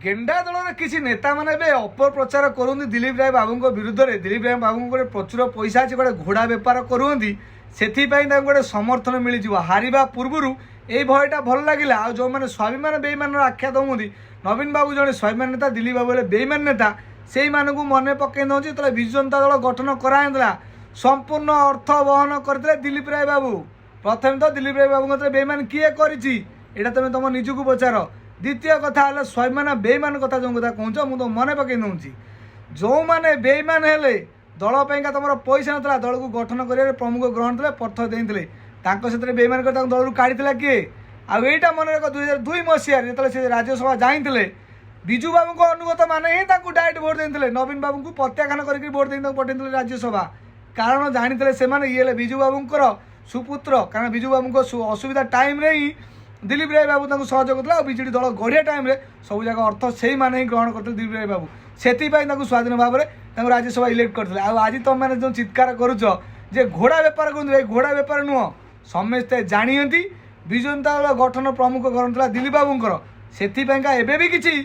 गेंडा दल किसी नेता मैंने अपप्रचार करते दिलीप राय बाबू विरुद्ध में दिलीप राय बाबू गोटे प्रचुर पैसा अच्छे गोटे घोड़ा बेपार करते से गोटे समर्थन मिल हारिबा पूर्वर यही भयटा भल लगे आ जो मैंने स्वाभिमान बेईमान आख्या दौंती नवीन बाबू जड़े स्वाभिमान नेता दिलीप बाबू बेईमान नेता से मन पकई दौर जो विजु जनता दल गठन कराइला संपूर्ण अर्थ वहन करते दिलीप राय बाबू। प्रथम तो दिलीप राय बाबू बेईमान किए कर तुम तुम निजक पचार। द्वितीय कथा है स्वाभिमान बेईमान कथा जो कथा कहूँ मुझे मन पकई दूसरी जो मैंने बेईमान हेले दल तुम पैसा ना दल को गठन कर प्रमुख ग्रहण थे पथ देते बेईमान कर दल काढ़ी किए आईटा मन रख 2002 मसीह जो राज्यसभा जाते विजु बाबू को अनुगत मैंने ही डायरेक्ट भोट देते नवीन बाबू को प्रत्याख्यान करके भोट दे पठे राज्यसभा कारण जानते से ये विजु बाबूर सुपुत्र कारण विजु बाबू को असुविधा टाइम रे ही दिलीप राय बाबू सहयोग करते विजेडी दल गढ़िया टाइम सब जगह अर्थ से ही ही ग्रहण करते दिलीप राय बाबू से स्वाधीन भाव में राज्यसभा इलेक्ट करते आज तुम मैंने जो चित्कार करुच जे घोड़ा बेपार कर घोड़ा बेपार नुह समस्ते जानती विजु जनता दल गठन प्रमुख ग्रहण था दिलीप बाबूर से भी किसी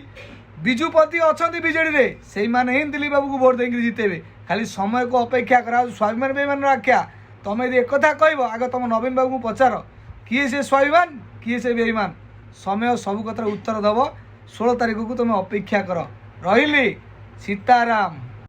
विजुपति अच्छा विजेडी से ही दिलीप बाबू को भोट देकर जितेबे खाली समय को अपेक्षा करा स्वाभिमान बेईमान आख्या तुम यदि एक कह आग तुम नवीन बाबू को पचार किए से स्वाभिमान किए से बेईमान समय सब कथार उत्तर दब 16 तारीख को तुम अपेक्षा कर रही सीताराम।